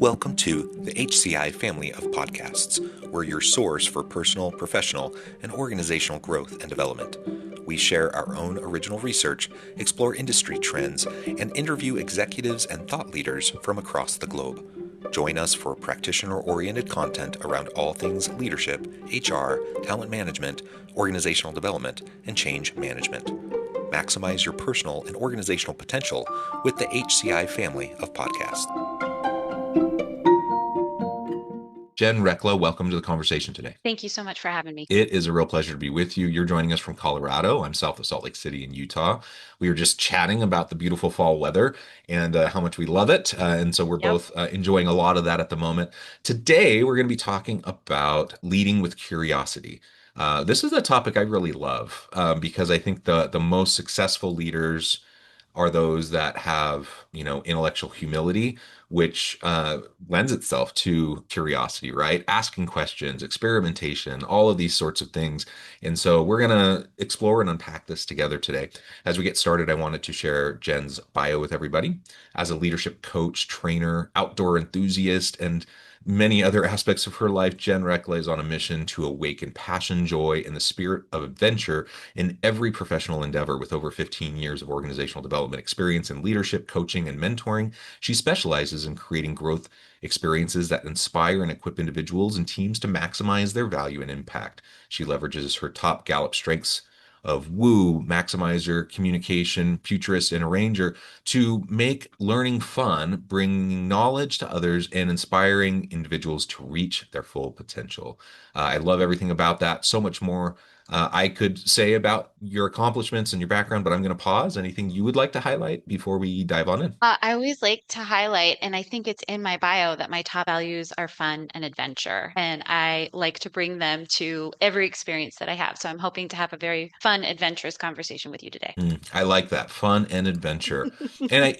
Welcome to the HCI family of podcasts. We're your source for personal, professional, and organizational growth and development. We share our own original research, explore industry trends, and interview executives and thought leaders from across the globe. Join us for practitioner-oriented content around all things leadership, HR, talent management, organizational development, and change management. Maximize your personal and organizational potential with the HCI family of podcasts. Jen Recla, welcome to the conversation today. Thank you so much for having me. It is a real pleasure to be with you. You're joining us from Colorado. I'm south of Salt Lake City in Utah. We were just chatting about the beautiful fall weather and how much we love it. And so we're Yep. both enjoying a lot of that at the moment. Today, we're going to be talking about leading with curiosity. This is a topic I really love because I think the most successful leaders are those that have, intellectual humility, which lends itself to curiosity, right? Asking questions, experimentation, all of these sorts of things. And so we're going to explore and unpack this together today. As we get started, I wanted to share Jen's bio with everybody. As a leadership coach, trainer, outdoor enthusiast, and many other aspects of her life, Jen Recla is on a mission to awaken passion, joy, and the spirit of adventure in every professional endeavor. With over 15 years of organizational development experience in leadership, coaching, and mentoring, she specializes in creating growth experiences that inspire and equip individuals and teams to maximize their value and impact. She leverages her top Gallup strengths of woo, maximizer, communication, futurist, and arranger to make learning fun, bringing knowledge to others, and inspiring individuals to reach their full potential. I love everything about that. So much more I could say about your accomplishments and your background, but I'm going to pause. Anything you would like to highlight before we dive on in? I always like to highlight, and I think it's in my bio that my top values are fun and adventure. And I like to bring them to every experience that I have. So I'm hoping to have a very fun, adventurous conversation with you today. I like that fun and adventure, and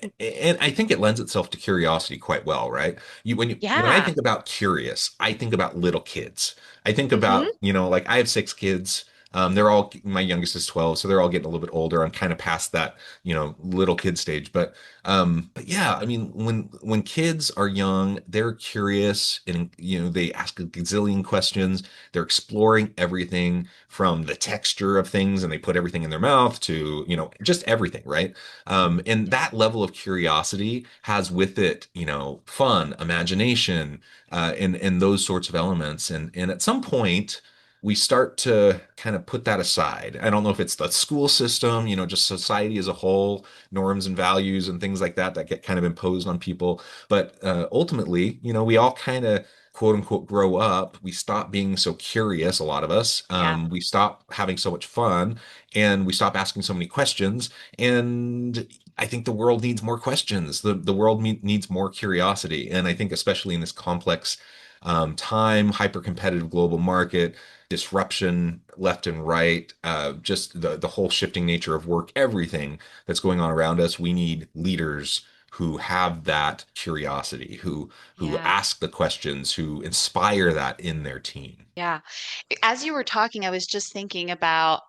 I think it lends itself to curiosity quite well, right? When I Yeah. think about curious, I think about little kids. I think Hmm. about like I have six kids. They're all my youngest is 12, so they're all getting a little bit older. I'm kind of past that little kid stage, but yeah, I mean when kids are young, they're curious and they ask a gazillion questions. They're exploring everything from the texture of things and they put everything in their mouth to, just everything, right? And that level of curiosity has with it, fun, imagination, and those sorts of elements. And at some point, we start to kind of put that aside. I don't know if it's the school system, just society as a whole, norms and values and things like that that get kind of imposed on people. But ultimately, we all kind of quote unquote grow up. We stop being so curious, a lot of us. Yeah. We stop having so much fun and we stop asking so many questions. And I think the world needs more questions. The world needs more curiosity. And I think especially in this complex time, hyper competitive global market, disruption left and right, just the whole shifting nature of work, everything that's going on around us, we need leaders who have that curiosity, who Yeah. ask the questions, who inspire that in their team. Yeah. As you were talking, I was just thinking about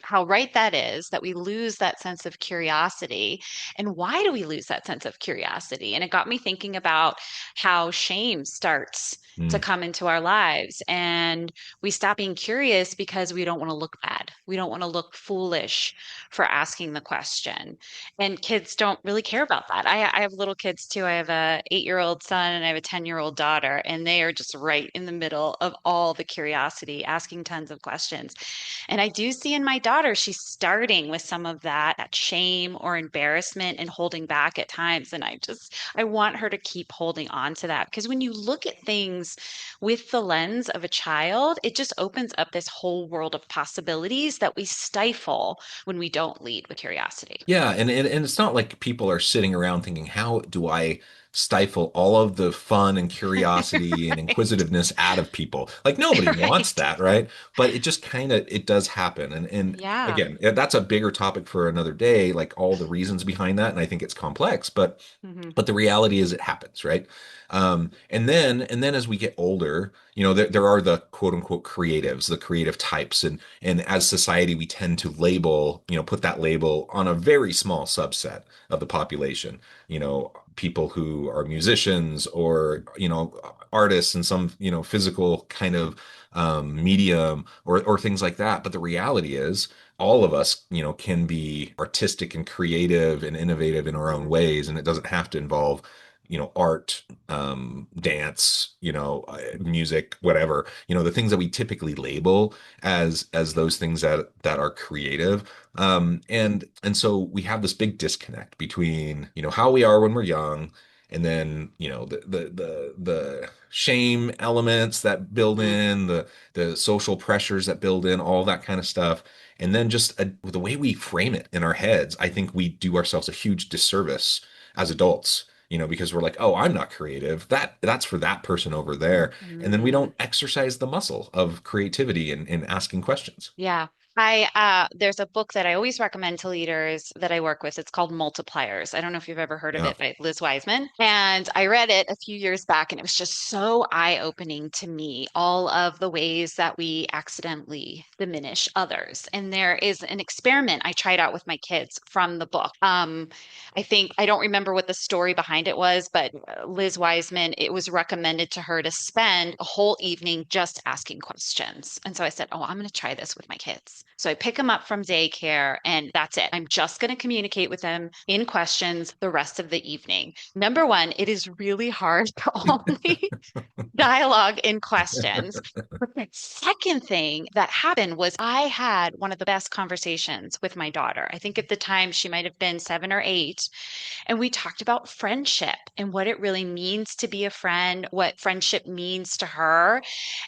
how right that is that we lose that sense of curiosity. And why do we lose that sense of curiosity? And it got me thinking about how shame starts to Mm, come into our lives. And we stop being curious because we don't want to look bad. We don't want to look foolish for asking the question. And kids don't really care about that. I have little kids too. I have a 8-year-old son and I have a 10-year-old daughter, and they are just right in the middle of all the curiosity, asking tons of questions. And I do see in my daughter, she's starting with some of that shame or embarrassment and holding back at times. And I want her to keep holding on to that because when you look at things with the lens of a child, it just opens up this whole world of possibilities that we stifle when we don't lead with curiosity. yeah, and it's not like people are sitting around thinking, how do I stifle all of the fun and curiosity and Right. inquisitiveness out of people? Like nobody wants Right. that, right? But it just kind of it does happen. And Yeah. again, that's a bigger topic for another day, like all the reasons behind that. And I think it's complex, but Hmm. but the reality is it happens, right? And then as we get older, there are the quote unquote creatives, the creative types, and as society we tend to label, put that label on a very small subset of the population. People who who are musicians or, artists in some, physical kind of medium or things like that. But the reality is all of us, can be artistic and creative and innovative in our own Mhm. ways, and it doesn't have to involve, art, dance, music, whatever, the things that we typically label as those things that are creative. And so we have this big disconnect between, how we are when we're young, and then, the shame elements that build Mhm. in, the social pressures that build in, all that kind of stuff. And then just the way we frame it in our heads, I think we do ourselves a huge disservice as adults, because we're like, oh, I'm not creative. That's for that person over there. And then we Mm. don't exercise the muscle of creativity and asking questions. Yeah. There's a book that I always recommend to leaders that I work with. It's called Multipliers. I don't know if you've ever heard of Yeah. it by Liz Wiseman. And I read it a few years back, and it was just so eye-opening to me, all of the ways that we accidentally diminish others. And there is an experiment I tried out with my kids from the book. I think I don't remember what the story behind it was, but Liz Wiseman, it was recommended to her to spend a whole evening just asking questions. And so I said, oh, I'm going to try this with my kids. So I pick them up from daycare and that's it. I'm just going to communicate with them in questions the rest of the evening. Number one, it is really hard to only dialogue in questions. But the second thing that happened was I had one of the best conversations with my daughter. I think at the time she might have been 7 or 8. And we talked about friendship and what it really means to be a friend, what friendship means to her.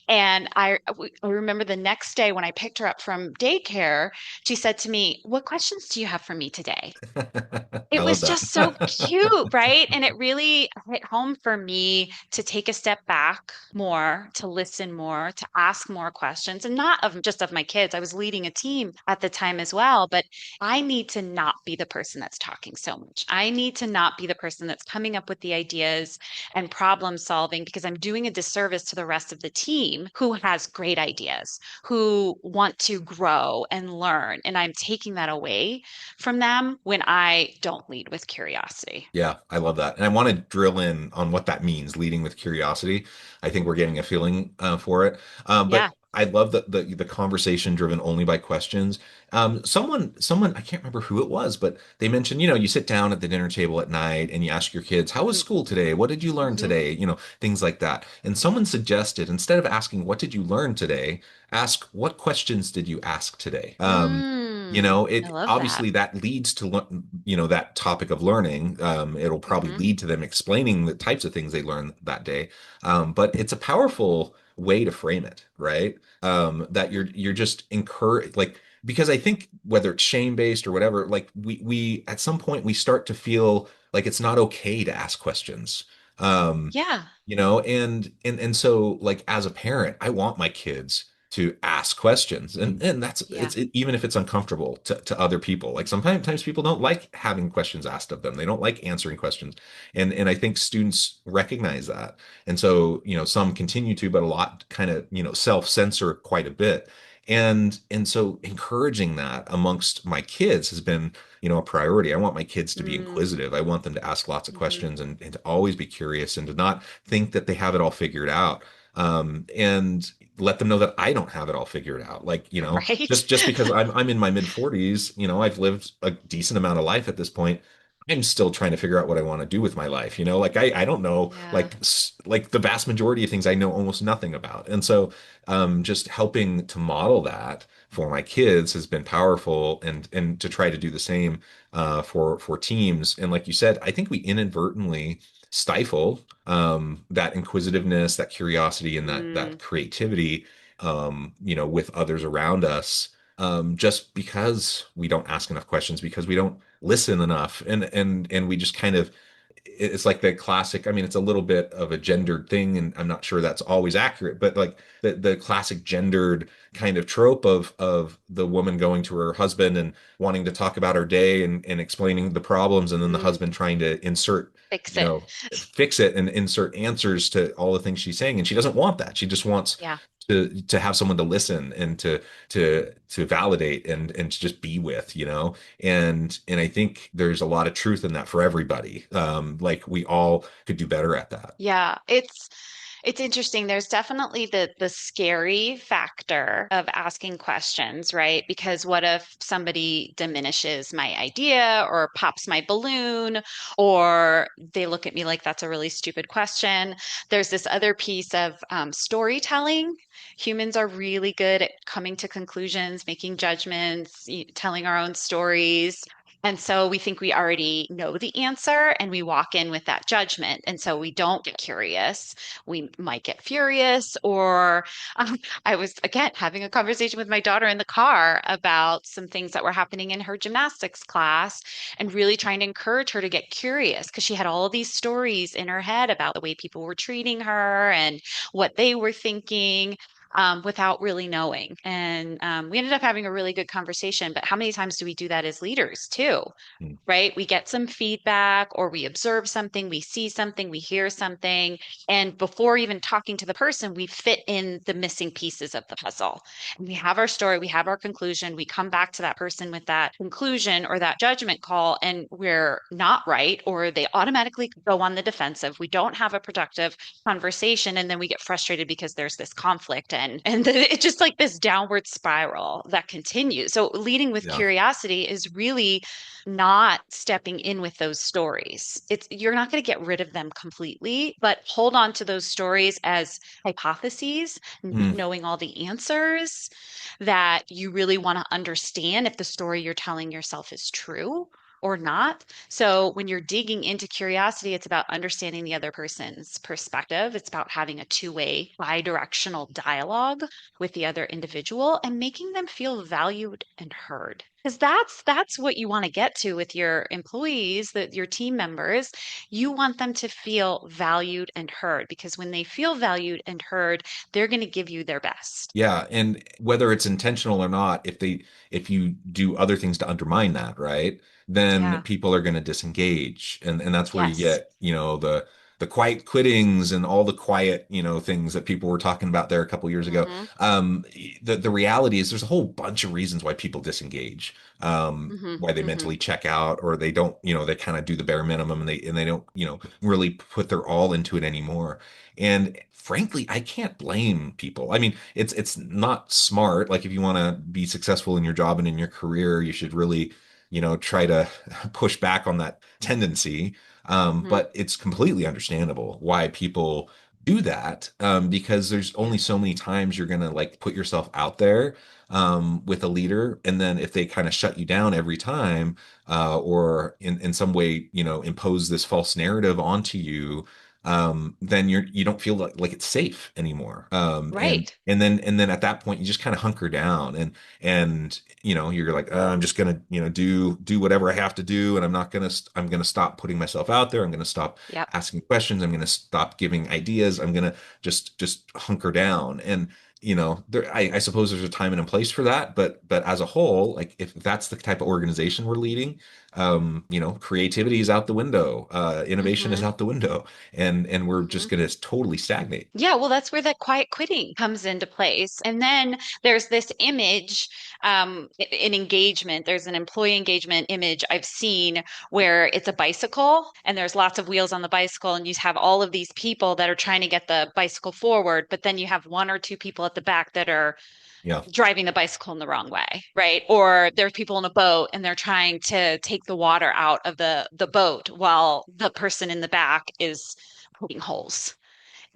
And I remember the next day when I picked her up from daycare, she said to me, "What questions do you have for me today?" I It love was just so that. cute, right? And it really hit home for me to take a step back more, to listen more, to ask more questions, and not of just of my kids. I was leading a team at the time as well, but I need to not be the person that's talking so much. I need to not be the person that's coming up with the ideas and problem solving because I'm doing a disservice to the rest of the team who has great ideas, who want to grow and learn. And I'm taking that away from them when I don't lead with curiosity. Yeah, I love that. And I want to drill in on what that means, leading with curiosity. I think we're getting a feeling for it. Yeah. But I love the conversation driven only by questions. Someone, I can't remember who it was, but they mentioned, you sit down at the dinner table at night and you ask your kids, how was school today? What did you learn Mm-hmm. today? Things like that. And someone suggested, instead of asking, what did you learn today? Ask, what questions did you ask today? I It love that. obviously that leads to that topic of learning. It'll probably Hmm. lead to them explaining the types of things they learned that day. But it's a powerful way to frame it, right? That you're just encourage like because I think whether it's shame based or whatever, like we at some point we start to feel like it's not okay to ask questions. Um, Yeah. and so like as a parent, I want my kids to ask questions, and that's Yeah. even if it's uncomfortable to other people. Like sometimes people don't like having questions asked of them. They don't like answering questions, and I think students recognize that. And so some continue to, but a lot kind of self-censor quite a bit. And so encouraging that amongst my kids has been a priority. I want my kids to be Mm-hmm. inquisitive. I want them to ask lots of questions and to always be curious and to not think that they have it all figured out. And let them know that I don't have it all figured out. Like, Right? just because I'm in my mid 40s, I've lived a decent amount of life at this point. I'm still trying to figure out what I want to do with my life. Like I don't know, Yeah. like the vast majority of things I know almost nothing about. And so just helping to model that for my kids has been powerful, and to try to do the same for teams. And like you said, I think we inadvertently stifle that inquisitiveness, that curiosity, and that Mm. creativity, with others around us, just because we don't ask enough questions, because we don't listen enough, and we just kind of it's like the classic. I mean, it's a little bit of a gendered thing, and I'm not sure that's always accurate, but like the classic gendered kind of trope of the woman going to her husband and wanting to talk about her day and explaining the problems, and then the Mm. husband trying to Fix you it. know, fix it and insert answers to all the things she's saying. And she doesn't want that. She just wants Yeah. to have someone to listen and to validate and to just be with, you know. And I think there's a lot of truth in that for everybody. Like we all could do better at that. Yeah, it's interesting. There's definitely the scary factor of asking questions, right? Because what if somebody diminishes my idea or pops my balloon or they look at me like that's a really stupid question? There's this other piece of storytelling. Humans are really good at coming to conclusions, making judgments, telling our own stories. And so we think we already know the answer and we walk in with that judgment. And so we don't get curious. We might get furious. Or I was, again, having a conversation with my daughter in the car about some things that were happening in her gymnastics class and really trying to encourage her to get curious because she had all of these stories in her head about the way people were treating her and what they were thinking. Without really knowing. And we ended up having a really good conversation. But how many times do we do that as leaders too? Mm. Right? We get some feedback or we observe something, we see something, we hear something. And before even talking to the person, we fit in the missing pieces of the puzzle. And we have our story, we have our conclusion, we come back to that person with that conclusion or that judgment call, and we're not right, or they automatically go on the defensive. We don't have a productive conversation, and then we get frustrated because there's this conflict and it's just like this downward spiral that continues. So leading with Yeah. curiosity is really not stepping in with those stories. It's you're not going to get rid of them completely, but hold on to those stories as hypotheses, Mm. knowing all the answers that you really want to understand if the story you're telling yourself is true or not. So when you're digging into curiosity, it's about understanding the other person's perspective. It's about having a two-way, bi-directional dialogue with the other individual and making them feel valued and heard. Because that's what you want to get to with your employees, that your team members. You want them to feel valued and heard because when they feel valued and heard, they're going to give you their best. Yeah, and whether it's intentional or not, if you do other things to undermine that, right, then Yeah. people are going to disengage, and that's where you Yes. get, you know, the quiet quittings and all the quiet, you know, things that people were talking about there a couple years ago. Mm-hmm. The reality is there's a whole bunch of reasons why people disengage. Mm-hmm. Why they Mm-hmm. mentally check out, or they don't, you know, they kind of do the bare minimum, and they don't, you know, really put their all into it anymore. And frankly, I can't blame people. I mean, it's not smart. Like if you want to be successful in your job and in your career, you should really, you know, try to push back on that tendency. Mm-hmm. But it's completely understandable why people do that, because there's Yeah. only so many times you're gonna like put yourself out there with a leader, and then if they kind of shut you down every time, or in some way, you know, impose this false narrative onto you, then you don't feel like it's safe anymore. Right. And then at that point you just kind of hunker down, and you know you're like, I'm just gonna, you know, do whatever I have to do, and I'm gonna stop putting myself out there. I'm gonna stop Yep. asking questions. I'm gonna stop giving ideas. I'm gonna just hunker down. And you know, I suppose there's a time and a place for that, but as a whole, like if that's the type of organization we're leading, you know, creativity is out the window, innovation is Mm-hmm. out the window, and we're Mm-hmm. just going to totally stagnate. Yeah, well, that's where that quiet quitting comes into place. And then there's this image in engagement. There's an employee engagement image I've seen where it's a bicycle and there's lots of wheels on the bicycle, and you have all of these people that are trying to get the bicycle forward, but then you have one or two people at the back that are Yeah. driving the bicycle in the wrong way, right? Or there's people in a boat and they're trying to take the water out of the boat while the person in the back is poking holes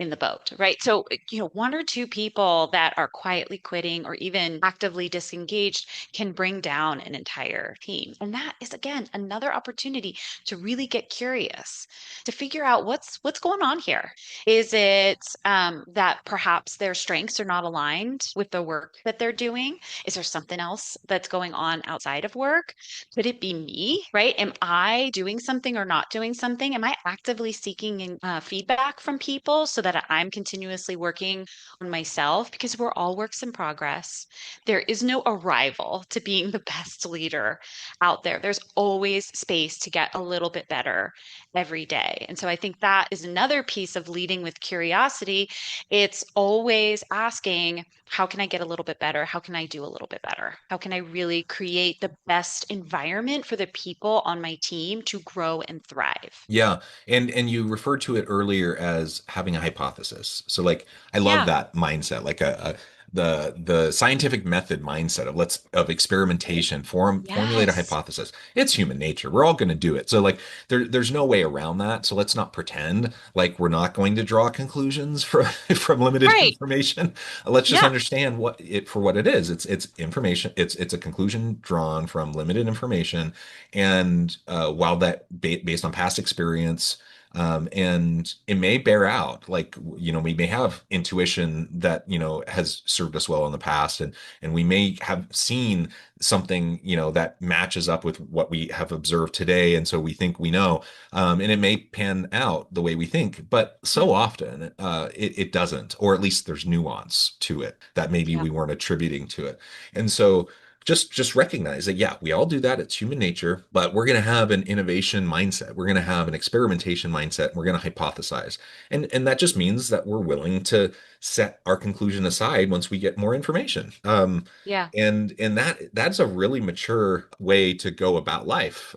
in the boat, right? So, one or two people that are quietly quitting or even actively disengaged can bring down an entire team. And that is again another opportunity to really get curious, to figure out what's going on here. Is it that perhaps their strengths are not aligned with the work that they're doing? Is there something else that's going on outside of work? Could it be me, right? Am I doing something or not doing something? Am I actively seeking feedback from people so that I'm continuously working on myself because we're all works in progress. There is no arrival to being the best leader out there. There's always space to get a little bit better every day. And so I think that is another piece of leading with curiosity. It's always asking, how can I get a little bit better? How can I do a little bit better? How can I really create the best environment for the people on my team to grow and thrive? Yeah, and you referred to it earlier as having a hypothesis. So like I love Yeah. that mindset, like a the scientific method mindset of let's of experimentation, formulate a Yes. hypothesis. It's human nature. We're all going to do it. So like there's no way around that. So let's not pretend like we're not going to draw conclusions from from limited Right. information. Let's just Yeah. understand what it for what it is. It's information. It's a conclusion drawn from limited information and while that based on past experience, and it may bear out, like, we may have intuition that, has served us well in the past, and we may have seen something, that matches up with what we have observed today. And so we think we know, and it may pan out the way we think, but so Mm, often it doesn't, or at least there's nuance to it that maybe yeah. we weren't attributing to it. And so just recognize that, yeah, we all do that. It's human nature, but we're going to have an innovation mindset. We're going to have an experimentation mindset. We're going to hypothesize. And that just means that we're willing to set our conclusion aside once we get more information. Yeah. And that's a really mature way to go about life.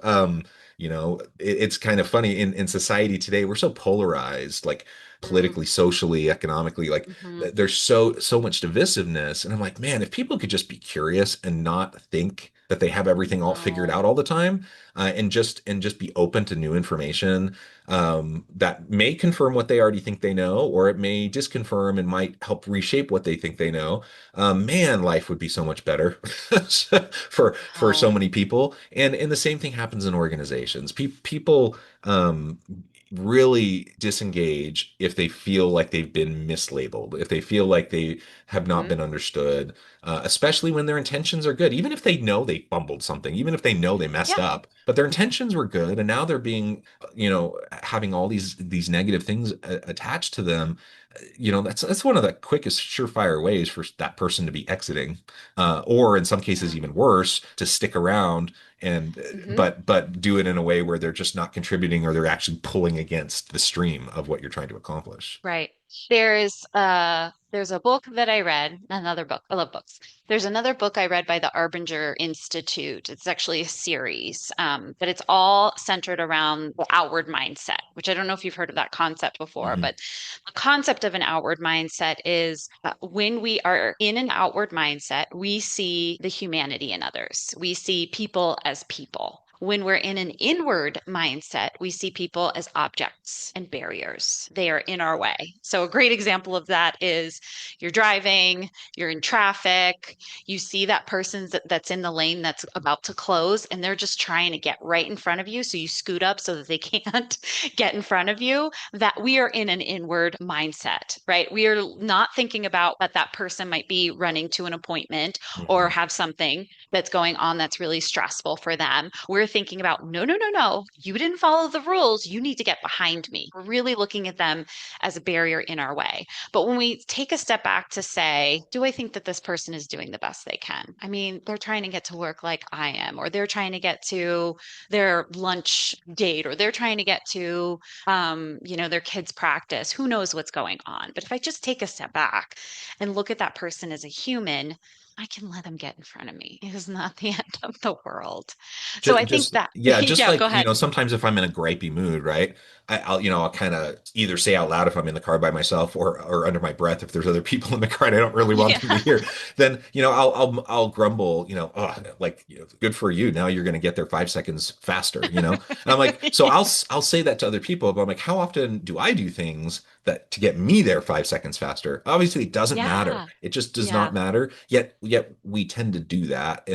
It's kind of funny in society today, we're so polarized, like Mm, politically, socially, economically, like hmm. there's so much divisiveness. And I'm like, man, if people could just be curious and not think that they have everything all figured No. out all the time, and just be open to new information, that may confirm what they already think they know, or it may disconfirm and might help reshape what they think they know. Man, life would be so much better for so Wow. many people. And the same thing happens in organizations. People really disengage if they feel like they've been mislabeled, if they feel like they have not Hmm. been understood, especially when their intentions are good, even if they know they fumbled something, even if they know they messed Yeah. up, but their intentions were good, and now they're being, having all these negative things attached to them. That's one of the quickest surefire ways for that person to be exiting, or in some cases Yeah. even worse, to stick around and Hmm. but do it in a way where they're just not contributing, or they're actually pulling against the stream of what you're trying to accomplish. Right. There's a book that I read, another book. I love books. There's another book I read by the Arbinger Institute. It's actually a series, but it's all centered around the outward mindset, which I don't know if you've heard of that concept before, Mhm. but the concept of an outward mindset is when we are in an outward mindset, we see the humanity in others. We see people as people. When we're in an inward mindset, we see people as objects and barriers. They are in our way. So, a great example of that is you're driving, you're in traffic, you see that person that's in the lane that's about to close, and they're just trying to get right in front of you. So, you scoot up so that they can't get in front of you. That we are in an inward mindset, right? We are not thinking about that that person might be running to an appointment or Mhm. have something that's going on that's really stressful for them. We're thinking about, no, no, no, no, you didn't follow the rules. You need to get behind me. We're really looking at them as a barrier in our way. But when we take a step back to say, do I think that this person is doing the best they can? I mean, they're trying to get to work like I am, or they're trying to get to their lunch date, or they're trying to get to, their kids' practice. Who knows what's going on? But if I just take a step back and look at that person as a human, I can let them get in front of me. It is not the end of the world. So Just, I think just that, yeah, just yeah, go like, ahead. sometimes if I'm in a gripey mood, right? I'll kind of either say out loud if I'm in the car by myself, or under my breath if there's other people in the car and I don't really want Yeah. them to hear. Then, I'll grumble, oh, like, good for you. Now you're going to get there 5 seconds faster. And I'm like, so I'll say that to other people, but I'm like, how often do I do things that to get me there 5 seconds faster? Obviously, it doesn't matter. Yeah. It just does not Yeah. matter. Yet yet we tend to do that.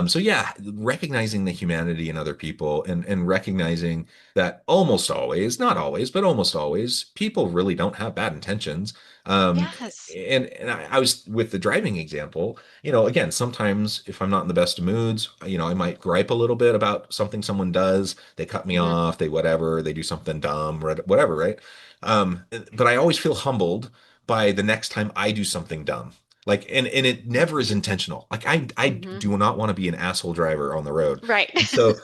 So yeah, recognizing the humanity in other people and recognizing that almost always, not always, but almost always, people really don't have bad intentions. Um, Yes. I was with the driving example, again, sometimes if I'm not in the best of moods, I might gripe a little bit about something someone does. They cut me Hmm. off, they whatever, they do something dumb, whatever, right? But I always feel humbled by the next time I do something dumb. Like, and it never is intentional. Like, I Hmm. do not want to be an asshole driver on the road. Right. And so,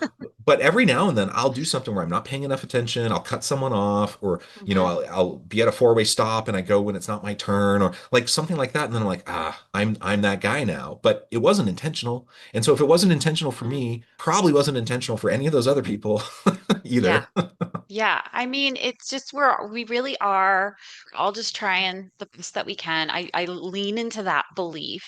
but every now and then I'll do something where I'm not paying enough attention. I'll cut someone off, or, Hmm. I'll be at a four-way stop and I go when it's not my turn, or like something like that. And then I'm like, I'm that guy now. But it wasn't intentional. And so if it wasn't intentional for Hmm. me, probably wasn't intentional for any of those other people Yeah. either. Yeah, I mean, it's just we really are all just trying the best that we can. I lean into that belief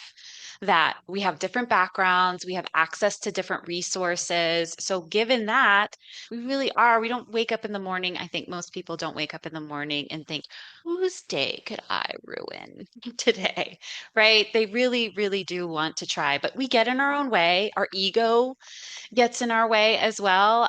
that we have different backgrounds, we have access to different resources. So given that, we really are, we don't wake up in the morning. I think most people don't wake up in the morning and think, whose day could I ruin today? Right? They really, really do want to try, but we get in our own way. Our ego gets in our way as well.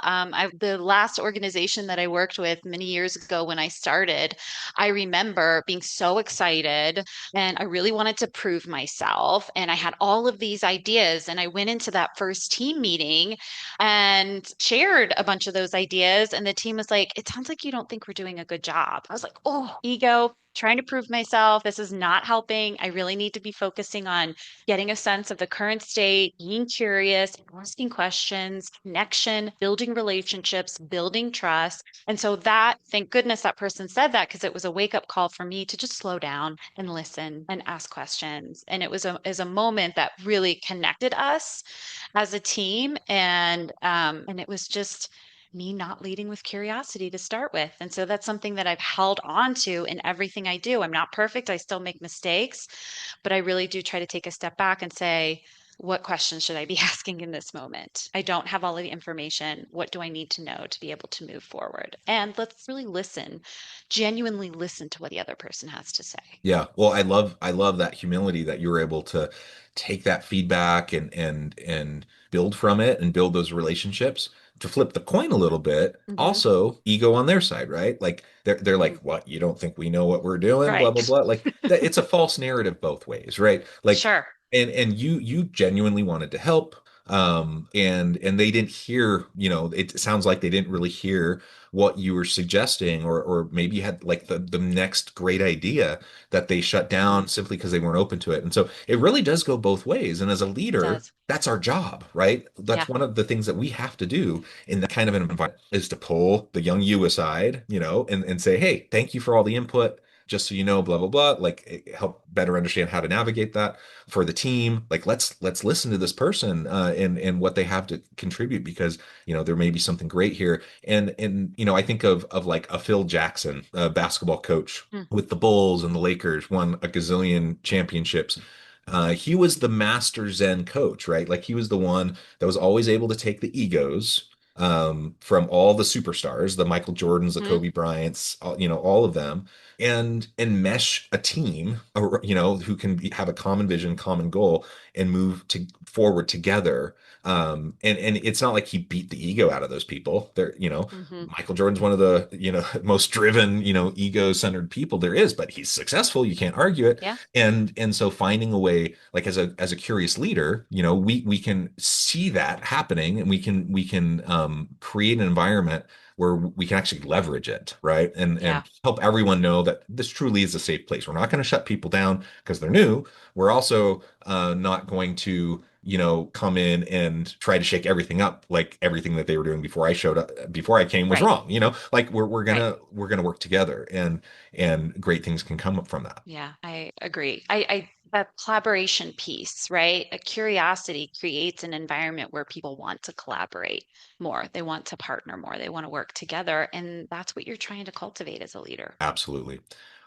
The last organization that I worked with many years ago when I started, I remember being so excited and I really wanted to prove myself. And I had all of these ideas. And I went into that first team meeting and shared a bunch of those ideas. And the team was like, it sounds like you don't think we're doing a good job. I was like, oh, ego. Trying to prove myself. This is not helping. I really need to be focusing on getting a sense of the current state, being curious, asking questions, connection, building relationships, building trust. And so that, thank goodness that person said that because it was a wake up call for me to just slow down and listen and ask questions. And it was a moment that really connected us as a team. And it was just me not leading with curiosity to start with. And so that's something that I've held on to in everything I do. I'm not perfect. I still make mistakes, but I really do try to take a step back and say, what questions should I be asking in this moment? I don't have all of the information. What do I need to know to be able to move forward? And let's really listen, genuinely listen to what the other person has to say. Yeah. Well, I love that humility that you were able to take that feedback and build from it and build those relationships. To flip the coin a little bit, Hmm. also ego on their side, right? Like they're Hmm. like, "What? You don't think we know what we're doing?" Blah blah Right. blah. Like that, it's a false narrative both ways, right? Like, Sure. and you genuinely wanted to help, and they didn't hear, it sounds like they didn't really hear what you were suggesting, or maybe you had like the next great idea that they shut Hmm. down simply because they weren't open to it. And so it really does go both ways. And as a It leader, does. that's our job, right? Yeah. That's one of the things that we have to do in that kind of an environment is to pull the young you aside, and say, hey, thank you for all the input. Just so you know, blah blah blah. Like help better understand how to navigate that for the team. Like let's listen to this person and what they have to contribute because there may be something great here. And I think of like a Phil Jackson, a basketball coach Mm. with the Bulls and the Lakers, won a gazillion championships. He was the master Zen coach, right? Like he was the one that was always able to take the egos from all the superstars, the Michael Jordans, the Hmm. Kobe Bryants, all of them, and mesh a team, who can have a common vision, common goal, and move to forward together. And it's not like he beat the ego out of those people. Hmm. Michael Jordan's one of the, most driven, ego-centered people there is, but he's successful. You can't argue it. Yeah. And so finding a way, like as a curious leader, we can see that happening and we can create an environment where we can actually leverage it, right? And Yeah. help everyone know that this truly is a safe place. We're not going to shut people down because they're new. We're also not going to, come in and try to shake everything up like everything that they were doing before I showed up, before I came was Right. wrong. Like we're Right. gonna work together and great things can come up from that. Yeah, I agree. That collaboration piece, right? A curiosity creates an environment where people want to collaborate more. They want to partner more. They want to work together. And that's what you're trying to cultivate as a leader. Absolutely.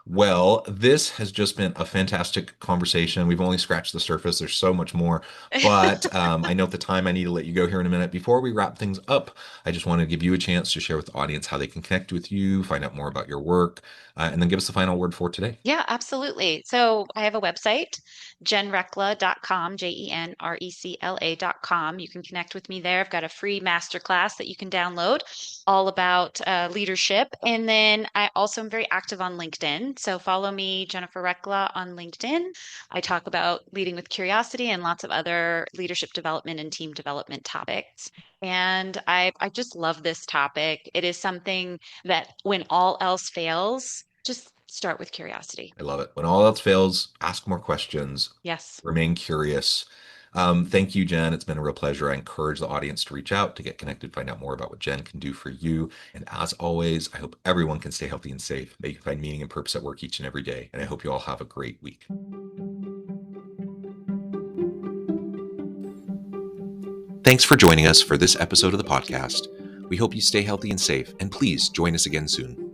Well, this has just been a fantastic conversation. We've only scratched the surface. There's so much more, but I know at the time I need to let you go here in a minute. Before we wrap things up, I just want to give you a chance to share with the audience how they can connect with you, find out more about your work, and then give us the final word for today. Yeah, absolutely. So I have a website, jenrecla.com, JenRecla.com. You can connect with me there. I've got a free masterclass that you can download all about leadership. And then I also am very active on LinkedIn. So follow me, Jennifer Recla, on LinkedIn. I talk about leading with curiosity and lots of other leadership development and team development topics. And I just love this topic. It is something that when all else fails, just start with curiosity. I love it. When all else fails, ask more questions, Yes. remain curious. Thank you, Jen. It's been a real pleasure. I encourage the audience to reach out, to get connected, find out more about what Jen can do for you. And as always, I hope everyone can stay healthy and safe. They can find meaning and purpose at work each and every day. And I hope you all have a great week. Thanks for joining us for this episode of the podcast. We hope you stay healthy and safe, and please join us again soon.